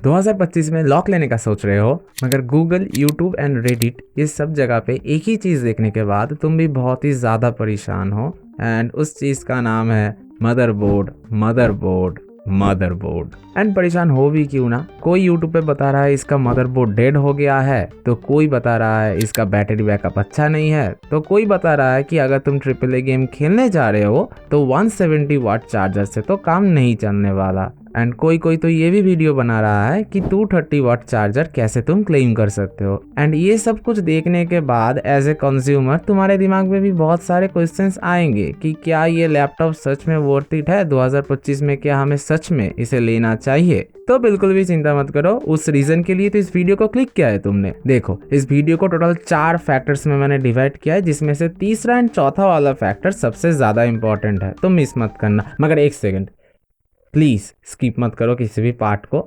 2025 में लॉक लेने का सोच रहे हो, मगर गूगल, यूट्यूब एंड रेडिट ये सब जगह पे एक ही चीज़ देखने के बाद तुम भी बहुत ही ज़्यादा परेशान हो। एंड उस चीज़ का नाम है मदरबोर्ड, मदरबोर्ड, मदरबोर्ड। एंड परेशान हो भी क्यों ना, कोई यूट्यूब पे बता रहा है इसका मदरबोर्ड डेड हो गया है, तो कोई बता रहा है इसका बैटरी बैकअप अच्छा नहीं है, तो कोई बता रहा है कि अगर तुम ट्रिपल ए गेम खेलने जा रहे हो तो 170 वाट चार्जर से तो काम नहीं चलने वाला। एंड कोई कोई तो ये भी वीडियो बना रहा है कि 230 वाट चार्जर कैसे तुम क्लेम कर सकते हो। एंड ये सब कुछ देखने के बाद एज ए कंज्यूमर तुम्हारे दिमाग में भी बहुत सारे क्वेश्चंस आएंगे कि क्या ये लैपटॉप सच में वर्थ इट है 2025 में, क्या हमें सच में इसे लेना चाहिए। तो बिल्कुल भी चिंता मत करो, उस रीजन के लिए तो इस वीडियो को क्लिक किया है तुमने। देखो, इस वीडियो को टोटल 4 फैक्टर्स में मैंने डिवाइड किया है, जिसमें से तीसरा एंड चौथा वाला फैक्टर सबसे ज्यादा इंपॉर्टेंट है, तो मिस मत करना। मगर एक सेकंड, प्लीज़ स्किप मत करो किसी भी पार्ट को,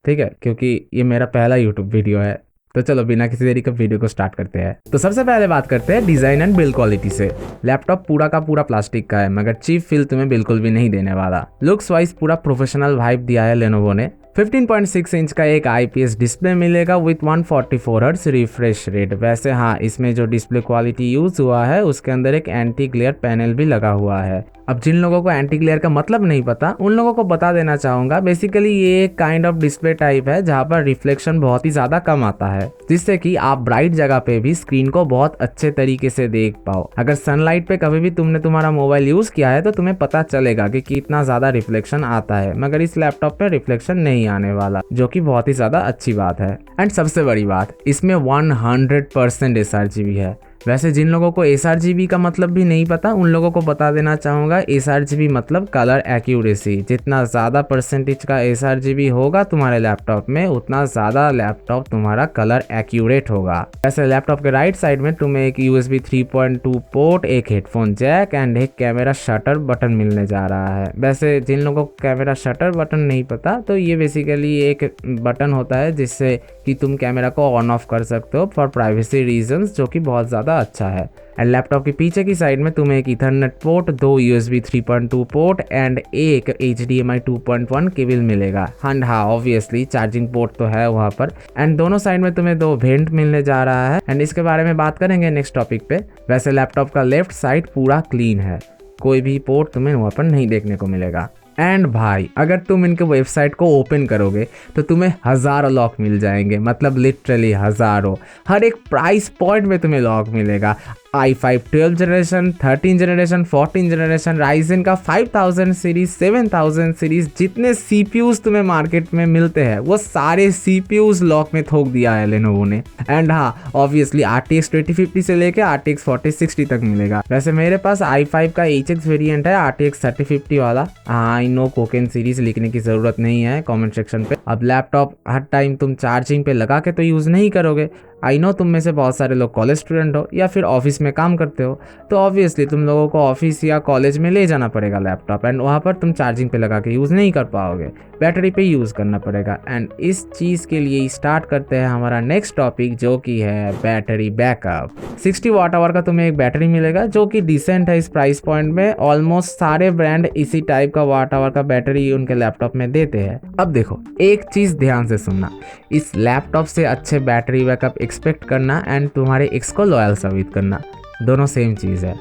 ठीक है, क्योंकि ये मेरा पहला यूट्यूब वीडियो है। तो चलो बिना किसी देरी के वीडियो को स्टार्ट करते हैं। तो सबसे पहले बात करते हैं डिज़ाइन एंड बिल्ड क्वालिटी से। लैपटॉप पूरा का पूरा प्लास्टिक का है, मगर चीप फील तुम्हें बिल्कुल भी नहीं देने वाला। लुक्स वाइज पूरा प्रोफेशनल वाइब दिया है लेनोवो ने। 15.6 इंच का एक IPS डिस्प्ले मिलेगा विथ 144 हर्ट्ज रिफ्रेश रेट। वैसे हाँ, इसमें जो डिस्प्ले क्वालिटी यूज हुआ है उसके अंदर एक एंटी ग्लेयर पैनल भी लगा हुआ है। अब जिन लोगों को एंटी ग्लेयर का मतलब नहीं पता, उन लोगों को बता देना चाहूंगा। बेसिकली ये एक काइंड ऑफ डिस्प्ले टाइप है जहाँ पर रिफ्लेक्शन बहुत ही ज्यादा कम आता है, जिससे कि आप ब्राइट जगह पे भी स्क्रीन को बहुत अच्छे तरीके से देख पाओ। अगर सनलाइट पे कभी भी तुमने तुम्हारा मोबाइल यूज किया है तो तुम्हें पता चलेगा कि कितना ज्यादा रिफ्लेक्शन आता है, मगर इस लैपटॉप पे रिफ्लेक्शन नहीं आने वाला, जो कि बहुत ही ज्यादा अच्छी बात है। एंड सबसे बड़ी बात, इसमें 100% sRGB है। वैसे जिन लोगों को sRGB का मतलब भी नहीं पता, उन लोगों को बता देना चाहूँगा, sRGB मतलब कलर एक्यूरेसी। जितना ज़्यादा परसेंटेज का sRGB होगा तुम्हारे लैपटॉप में, उतना ज़्यादा लैपटॉप तुम्हारा कलर एक्यूरेट होगा। वैसे लैपटॉप के राइट साइड में तुम्हें एक USB 3.2 पोर्ट, एक हेडफोन जैक एंड एक कैमरा शटर बटन मिलने जा रहा है। वैसे जिन लोगों को कैमरा शटर बटन नहीं पता, तो ये बेसिकली एक बटन होता है जिससे कि तुम कैमरा को ऑन ऑफ कर सकते हो फॉर प्राइवेसी रीजंस, जो कि बहुत ज़्यादा अच्छा है। एंड लैपटॉप के पीछे की साइड में तुम्हें एक Ethernet port, 2 USB 3.2 port and एक HDMI 2.1 केबल मिलेगा। हाँ, ऑब्वियसली चार्जिंग पोर्ट तो है वहाँ पर। एंड दोनों साइड में तुम्हें 2 वेंट मिलने जा रहा है, एंड इसके बारे में बात करेंगे नेक्स्ट टॉपिक पे। वैसे लैपटॉप का लेफ्ट साइड पूरा क्लीन है, कोई भी पोर्ट तुम्हें वहाँ पर नहीं देखने को मिलेगा। एंड भाई, अगर तुम इनके वेबसाइट को ओपन करोगे तो तुम्हें हज़ारों लॉक मिल जाएंगे, मतलब लिटरली हज़ारों। हर एक प्राइस पॉइंट में तुम्हें लॉक मिलेगा। i5 12 generation, 13 generation, 14 generation, Ryzen का 5000 सीरीज, 7000 सीरीज, जितने CPUs तुम्हें मार्केट में मिलते हैं वो सारे CPUs लॉक में थोक दिया है लेनोवो ने। एंड हाँ, ऑब्वियसली RTX 2050 से लेके RTX 4060 तक मिलेगा। वैसे मेरे पास i5 का HX वेरिएंट है, RTX 3050 वाला। हाँ, आई नो कोकेन सीरीज लिखने की जरूरत नहीं है कमेंट सेक्शन पे। अब लैपटॉप हर टाइम तुम चार्जिंग पे लगा के तो यूज़ नहीं करोगे। आई नो तुम में से बहुत सारे लोग कॉलेज स्टूडेंट हो या फिर ऑफिस में काम करते हो, तो ऑब्वियसली तुम लोगों को ऑफिस या कॉलेज में ले जाना पड़ेगा लैपटॉप, एंड वहाँ पर तुम चार्जिंग पे लगा के यूज़ नहीं कर पाओगे, बैटरी पे यूज़ करना पड़ेगा। एंड इस चीज़ के लिए स्टार्ट करते हैं हमारा नेक्स्ट टॉपिक, जो कि है बैटरी बैकअप। 60 वाट आवर का तुम्हें एक बैटरी मिलेगा, जो कि डिसेंट है इस प्राइस पॉइंट में। ऑलमोस्ट सारे ब्रांड इसी टाइप का वाट आवर का बैटरी उनके लैपटॉप में देते हैं। अब देखो, एक चीज़ ध्यान से सुनना, इस लैपटॉप से अच्छे बैटरी बैकअप एक्सपेक्ट करना एंड तुम्हारे एक्स को लॉयल साबित करना, दोनों सेम चीज़ है।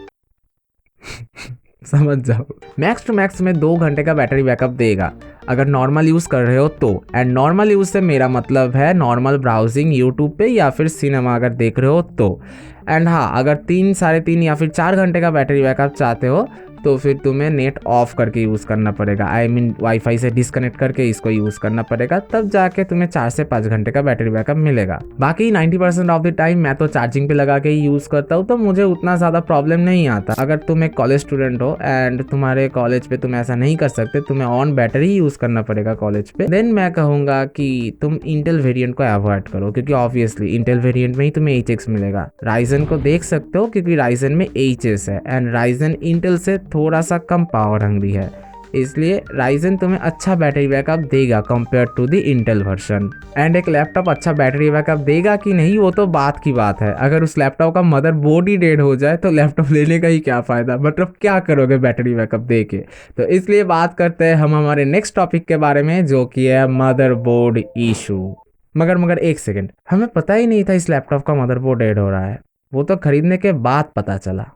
समझ जाओ। मैक्स टू मैक्स में 2 घंटे का बैटरी बैकअप देगा अगर नॉर्मल यूज़ कर रहे हो तो। एंड नॉर्मल यूज़ से मेरा मतलब है नॉर्मल ब्राउजिंग यूट्यूब पे या फिर सिनेमा अगर देख रहे हो तो। एंड हाँ, अगर 3, 3.5 या फिर 4 घंटे का बैटरी बैकअप चाहते हो तो फिर तुम्हें नेट ऑफ करके यूज़ करना पड़ेगा। आई मीन वाईफाई से डिस्कनेक्ट करके इसको यूज़ करना पड़ेगा, तब जाके तुम्हें 4 से 5 घंटे का बैटरी बैकअप मिलेगा। बाकी 90% ऑफ द टाइम मैं तो चार्जिंग पे लगा के ही यूज़ करता हूँ, तो मुझे उतना ज़्यादा प्रॉब्लम नहीं आता। अगर तुम एक कॉलेज स्टूडेंट हो एंड तुम्हारे कॉलेज पे तुम ऐसा नहीं कर सकते, तुम्हें ऑन बैटरी ही यूज़ करना पड़ेगा कॉलेज पे, देन मैं कहूँगा कि तुम इंटेल वेरिएंट को अवॉइड करो, क्योंकि ऑब्वियसली इंटेल वेरिएंट में ही तुम्हें HX मिलेगा। राइजन को देख सकते हो क्योंकि राइजन में HS है, एंड राइजन इंटेल से थोड़ा सा कम पावर हंग्री है। इसलिए राइजन तुम्हें अच्छा बैटरी बैकअप देगा compare to the Intel version. And एक लैपटॉप अच्छा बैटरी बैकअप देगा कि नहीं वो तो बात की बात है। अगर उस लैपटॉप का मदरबोर्ड ही डेड हो जाए तो लैपटॉप लेने का ही क्या फ़ायदा, मतलब क्या करोगे बैटरी बैकअप दे के। तो इसलिए बात करते हैं हम हमारे नेक्स्ट टॉपिक के बारे में, जो कि है मदरबोर्ड इशू। मगर एक सेकंड, हमें पता ही नहीं था इस लैपटॉप का मदरबोर्ड डेड हो रहा है, वो तो खरीदने के बाद पता चला।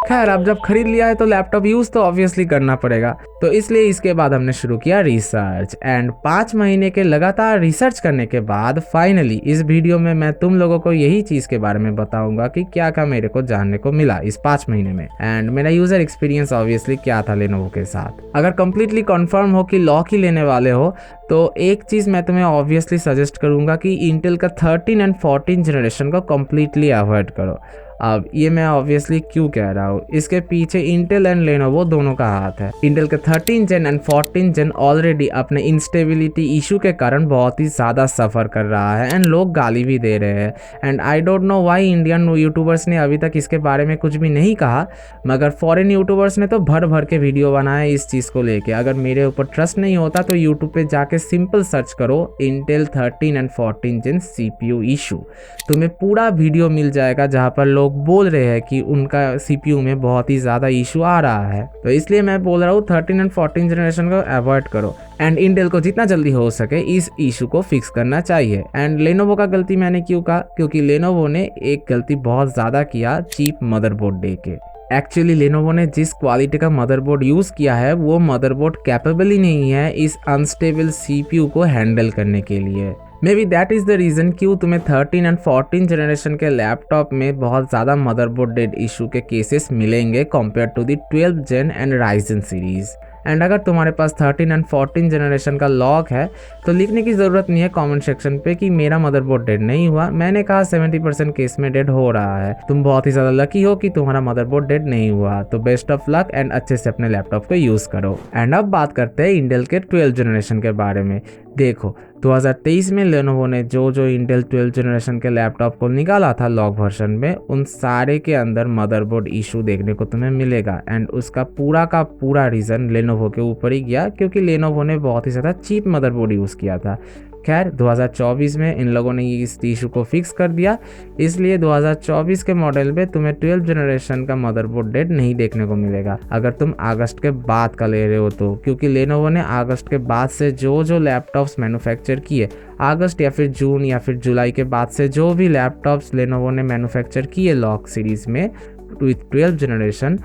खैर, अब जब खरीद लिया है तो लैपटॉप यूज़ तो ऑब्वियसली करना पड़ेगा, तो इसलिए इसके बाद हमने शुरू किया रिसर्च। एंड 5 महीने के लगातार रिसर्च करने के बाद फाइनली इस वीडियो में मैं तुम लोगों को यही चीज़ के बारे में बताऊंगा कि क्या क्या मेरे को जानने को मिला इस 5 महीने में, एंड मेरा यूज़र एक्सपीरियंस ऑब्वियसली क्या था लेनोवो के साथ। अगर कंप्लीटली कन्फर्म हो कि लॉक ही लेने वाले हो तो एक चीज़ मैं तुम्हें ऑब्वियसली सजेस्ट करूंगा कि इंटेल का 13 एंड 14 जनरेशन को कम्प्लीटली अवॉइड करो। अब ये मैं ऑब्वियसली क्यों कह रहा हूँ, इसके पीछे इंटेल एंड लेनोवो दोनों का हाथ है। इंटेल का 13 जेन एंड 14 जेन ऑलरेडी अपने इंस्टेबिलिटी इशू के कारण बहुत ही ज़्यादा सफ़र कर रहा है एंड लोग गाली भी दे रहे हैं। And I don't know why Indian YouTubers ने अभी तक इसके बारे में कुछ भी नहीं कहा, मगर फॉरेन यूट्यूबर्स ने तो भर भर के वीडियो बनाए इस चीज़ को लेके। अगर मेरे ऊपर ट्रस्ट नहीं होता तो यूट्यूब पे जाके सिंपल सर्च करो Intel 13 and 14 gen CPU issue, तुम्हें पूरा वीडियो मिल जाएगा जहाँ पर लोग बोल रहे हैं कि उनका CPU में बहुत ही ज़्यादा इशू आ रहा है। तो इसलिए मैं बोल रहा हूँ 13 एंड 14 जनरेशन को अवॉइड करो एंड इंटेल को जितना जल्दी हो सके इस इशू को फिक्स करना चाहिए। एंड लेनोवो का गलती मैंने क्यों कहा, क्योंकि लेनोवो ने एक गलती बहुत ज़्यादा किया चीप मदरबोर्ड दे के। एक्चुअली लेनोवो ने जिस क्वालिटी का मदरबोर्ड यूज़ किया है वो मदरबोर्ड कैपेबल ही नहीं है इस अनस्टेबल CPU को हैंडल करने के लिए। May be that is the reason क्यों तुम्हें 13 एंड 14 जनरेशन के लैपटॉप में बहुत ज़्यादा मदरबोर्ड डेड इशू के केसेस मिलेंगे compare to the 12 gen and Ryzen series. And अगर तुम्हारे पास 13 एंड 14 जनरेशन का लॉक है तो लिखने की ज़रूरत नहीं है कमेंट सेक्शन पे कि मेरा मदरबोर्ड डेड नहीं हुआ। मैंने कहा 70% केस में डेड हो रहा है। तुम बहुत ही ज़्यादा लकी हो कि तुम्हारा मदरबोर्ड डेड नहीं हुआ। तो बेस्ट ऑफ लक एंड अच्छे से अपने लैपटॉप को यूज़ करो। एंड अब बात करते हैं इंटेल के 12 जनरेशन के बारे में। देखो 2023 में लेनोवो ने जो इंटेल 12 जनरेशन के लैपटॉप को निकाला था लॉक वर्जन में, उन सारे के अंदर मदरबोर्ड इशू देखने को तुम्हें मिलेगा। एंड उसका पूरा का पूरा रीज़न लेनोवो के ऊपर ही गया, क्योंकि लेनोवो ने बहुत ही ज़्यादा चीप मदरबोर्ड यूज़ किया था। खैर 2024 में इन लोगों ने इस इशू को फिक्स कर दिया, इसलिए 2024 के मॉडल में तुम्हें 12 जनरेशन का मदरबोर्ड डेड नहीं देखने को मिलेगा अगर तुम अगस्त के बाद का ले रहे हो तो, क्योंकि लेनोवो ने अगस्त के बाद से जो लैपटॉप्स मैन्युफैक्चर किए, अगस्त या फिर जून या फिर जुलाई के बाद से जो भी लैपटॉप्स लेनोवो ने मैन्युफैक्चर किए लॉक सीरीज़ में विथ 12 जनरेशन,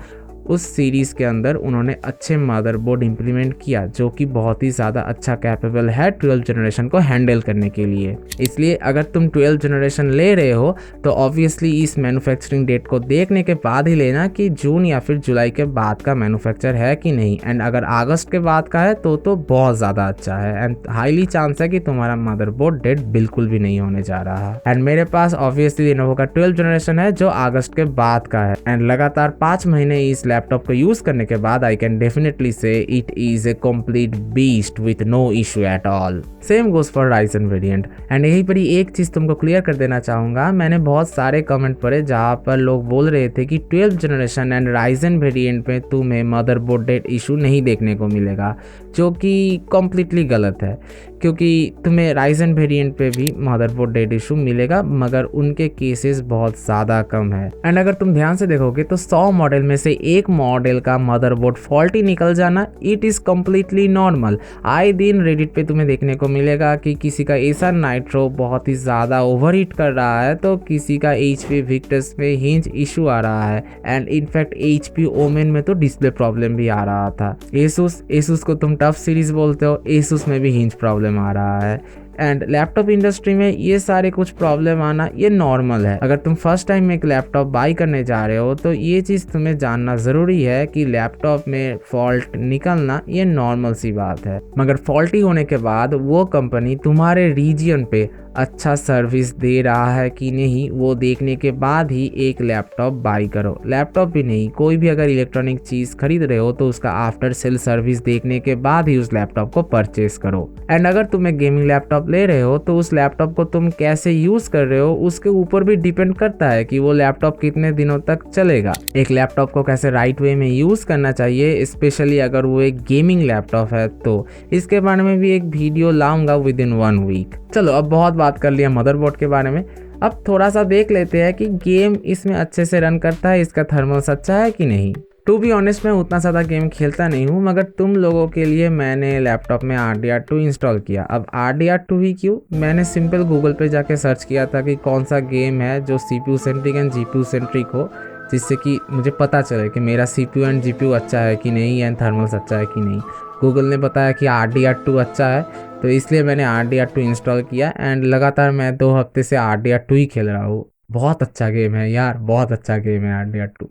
उस सीरीज़ के अंदर उन्होंने अच्छे मदरबोर्ड इंप्लीमेंट किया जो कि बहुत ही ज़्यादा अच्छा कैपेबल है 12 जनरेशन को हैंडल करने के लिए। इसलिए अगर तुम 12 जनरेशन ले रहे हो तो ऑब्वियसली इस मैन्युफैक्चरिंग डेट को देखने के बाद ही लेना कि जून या फिर जुलाई के बाद का मैन्युफैक्चर है कि नहीं। एंड अगर अगस्त के बाद का है तो बहुत ज़्यादा अच्छा है एंड हाईली चांस है कि तुम्हारा मदरबोर्ड डेट बिल्कुल भी नहीं होने जा रहा। एंड मेरे पास ऑब्वियसली लेनोवो का 12 जनरेशन है जो अगस्त के बाद का है। एंड लगातार 5 महीने इस लैपटॉप को यूज करने के बाद I can definitely say it is a complete beast with no issue at all. Same goes for Ryzen variant. And यही पर एक चीज तुमको क्लियर कर देना चाहूंगा, मैंने बहुत सारे कमेंट पढ़े जहां पर लोग बोल रहे थे कि 12 जनरेशन एंड राइजन वेरिएंट में तुम्हें मदरबोर्ड डेट इशू नहीं देखने को मिलेगा, जो कि कम्प्लीटली गलत है, क्योंकि तुम्हें राइजन वेरिएंट पे भी मदरबोर्ड डेट इशू मिलेगा, मगर उनके केसेस बहुत ज़्यादा कम है। एंड अगर तुम ध्यान से देखोगे तो 100 मॉडल में से एक मॉडल का मदरबोर्ड फॉल्टी निकल जाना इट इज़ कम्प्लीटली नॉर्मल। आए दिन रेडिट पे तुम्हें देखने को मिलेगा कि किसी का एसर नाइट्रो बहुत ही ज़्यादा ओवरहीट कर रहा है, तो किसी का HP विक्टर्स में हिंज इशू आ रहा है। एंड इनफैक्ट HP ओमेन में तो डिस्प्ले प्रॉब्लम भी आ रहा था। एसूस को तुम टफ सीरीज बोलते हो, एसूस में भी हिंज प्रॉब्लम आ रहा है। एंड लैपटॉप इंडस्ट्री में ये सारे कुछ प्रॉब्लम आना ये नॉर्मल है। अगर तुम फर्स्ट टाइम एक लैपटॉप बाई करने जा रहे हो तो ये चीज़ तुम्हें जानना ज़रूरी है कि लैपटॉप में फॉल्ट निकलना ये नॉर्मल सी बात है, मगर फॉल्टी होने के बाद वो कंपनी तुम्हारे रीजियन पे अच्छा सर्विस दे रहा है कि नहीं वो देखने के बाद ही एक लैपटॉप बाई करो। लैपटॉप भी नहीं, कोई भी अगर इलेक्ट्रॉनिक चीज़ खरीद रहे हो तो उसका आफ्टर सेल सर्विस देखने के बाद ही उस लैपटॉप को परचेस करो। एंड अगर तुम एक गेमिंग लैपटॉप ले रहे हो तो उस लैपटॉप को तुम कैसे यूज़ कर रहे हो उसके ऊपर भी डिपेंड करता है कि वो लैपटॉप कितने दिनों तक चलेगा। एक लैपटॉप को कैसे राइट वे में यूज़ करना चाहिए, स्पेशली अगर वो एक गेमिंग लैपटॉप है, तो इसके बारे में भी एक वीडियो लाऊंगा विद इन 1 वीक। चलो अब बहुत बात कर लिया मदरबोर्ड के बारे में, अब थोड़ा सा देख लेते हैं कि गेम इसमें अच्छे से रन करता है, इसका थर्मल्स अच्छा है कि नहीं। टू बी ऑनेस्ट मैं उतना ज़्यादा गेम खेलता नहीं हूँ, मगर तुम लोगों के लिए मैंने लैपटॉप में RDR2 इंस्टॉल किया। अब RDR2 ही क्यों, मैंने सिंपल गूगल पे जाके सर्च किया था कि कौन सा गेम है जो CPU centric and GPU centric हो, जिससे कि मुझे पता चले कि मेरा CPU एंड GPU अच्छा है कि नहीं एंड थर्मल्स अच्छा है कि नहीं। गूगल ने बताया कि RDR2 अच्छा है, तो इसलिए मैंने RDR2 इंस्टॉल किया एंड लगातार मैं 2 हफ्ते से RDR2 ही खेल रहा हूँ। बहुत अच्छा गेम है यार, बहुत अच्छा गेम है RDR2।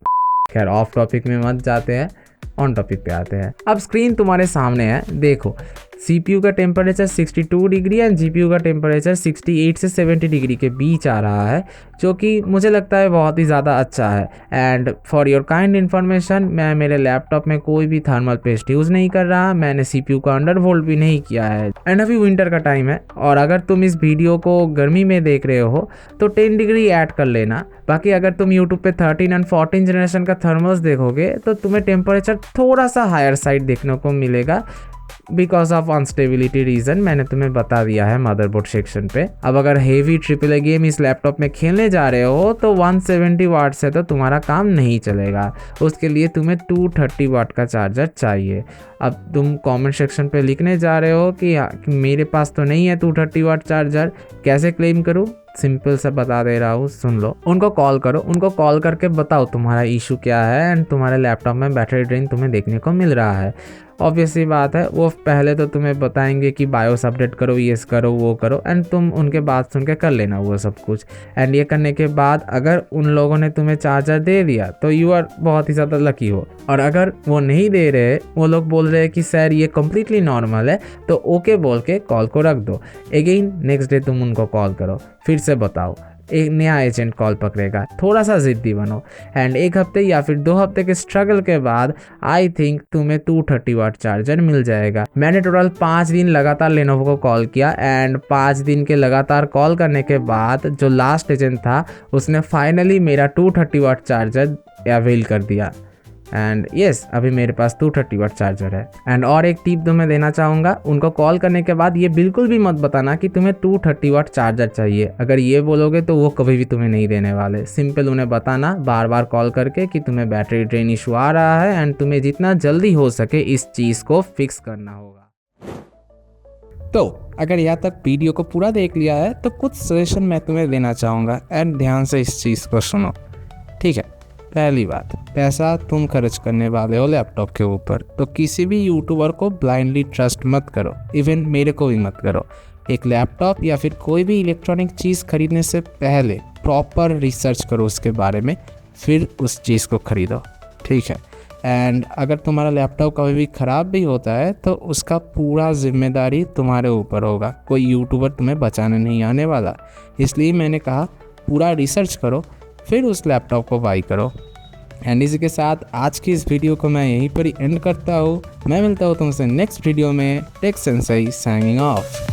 खैर ऑफ टॉपिक में मत जाते हैं, ऑन टॉपिक पे आते हैं। अब स्क्रीन तुम्हारे सामने है, देखो CPU का टेम्परेचर 62 डिग्री एंड GPU का टेम्परेचर 68 से 70 डिग्री के बीच आ रहा है, जो कि मुझे लगता है बहुत ही ज़्यादा अच्छा है। And for your kind information, मैं मेरे लैपटॉप में कोई भी थर्मल पेस्ट यूज़ नहीं कर रहा, मैंने CPU को अंडर वोल्ट भी नहीं किया है। एंड अभी विंटर का टाइम है, और अगर तुम इस वीडियो को गर्मी में देख रहे हो तो 10 डिग्री ऐड कर लेना। बाकी अगर तुम यूट्यूब पे 13 एंड 14 जनरेशन का थर्मल्स देखोगे तो तुम्हें टेम्परेचर थोड़ा सा हायर साइड देखने को मिलेगा, बिकॉज ऑफ अनस्टेबिलिटी रीज़न मैंने तुम्हें बता दिया है मदरबोर्ड सेक्शन पे। अब अगर हेवी AAA गेम इस लैपटॉप में खेलने जा रहे हो तो 170 वाट से तो तुम्हारा काम नहीं चलेगा, उसके लिए तुम्हें 230 वाट का चार्जर चाहिए। अब तुम कमेंट सेक्शन पे लिखने जा रहे हो कि मेरे पास तो नहीं है 230 वाट चार्जर, कैसे क्लेम करूँ? सिंपल सा बता दे रहा हूँ, सुन लो। उनको कॉल करो, उनको कॉल करके बताओ तुम्हारा इशू क्या है एंड तुम्हारे लैपटॉप में बैटरी ड्रेन तुम्हें देखने को मिल रहा है। ऑब्वियसली बात है, वो पहले तो तुम्हें बताएंगे कि बायोस अपडेट करो, ये करो वो करो, एंड तुम उनके बात सुन के कर लेना वो सब कुछ। एंड ये करने के बाद अगर उन लोगों ने तुम्हें चार्जर दे दिया तो यू आर बहुत ही ज़्यादा लकी हो, और अगर वो नहीं दे रहे, वो लोग बोल रहे हैं कि सर ये कम्प्लीटली नॉर्मल है, तो ओके बोल के कॉल को रख दो। अगेन नेक्स्ट डे तुम उनको कॉल करो, फिर से बताओ, एक नया एजेंट कॉल पकड़ेगा। थोड़ा सा ज़िद्दी बनो एंड 1 हफ्ते या फिर 2 हफ्ते के स्ट्रगल के बाद आई थिंक तुम्हें 230 वाट चार्जर मिल जाएगा। मैंने टोटल 5 दिन लगातार लेनोवो को कॉल किया एंड 5 दिन के लगातार कॉल करने के बाद जो लास्ट एजेंट था उसने फाइनली मेरा 230 वाट चार्जर अवेल कर दिया। एंड यस, अभी मेरे पास 230 वाट चार्जर है। एंड और एक टिप तो मैं देना चाहूँगा, उनको कॉल करने के बाद ये बिल्कुल भी मत बताना कि तुम्हें 230 वाट चार्जर चाहिए। अगर ये बोलोगे तो वो कभी भी तुम्हें नहीं देने वाले। सिंपल उन्हें बताना बार बार कॉल करके कि तुम्हें बैटरी ड्रेन इशू आ रहा है एंड तुम्हें जितना जल्दी हो सके इस चीज़ को फिक्स करना होगा। तो अगर यहाँ तक वीडियो को पूरा देख लिया है तो कुछ सजेशन मैं तुम्हें देना चाहूँगा एंड ध्यान से इस चीज़ को सुनो, ठीक है। पहली बात, पैसा तुम खर्च करने वाले हो लैपटॉप के ऊपर, तो किसी भी यूट्यूबर को ब्लाइंडली ट्रस्ट मत करो, इवन मेरे को भी मत करो। एक लैपटॉप या फिर कोई भी इलेक्ट्रॉनिक चीज़ खरीदने से पहले प्रॉपर रिसर्च करो उसके बारे में, फिर उस चीज़ को खरीदो, ठीक है। एंड अगर तुम्हारा लैपटॉप कभी भी ख़राब भी होता है तो उसका पूरा जिम्मेदारी तुम्हारे ऊपर होगा, कोई यूट्यूबर तुम्हें बचाने नहीं आने वाला। इसलिए मैंने कहा पूरा रिसर्च करो, फिर उस लैपटॉप को बाई करो। एंड इसी के साथ आज की इस वीडियो को मैं यहीं पर ही एंड करता हूँ। मैं मिलता हूँ तुमसे नेक्स्ट वीडियो में। Tech Sensei signing of.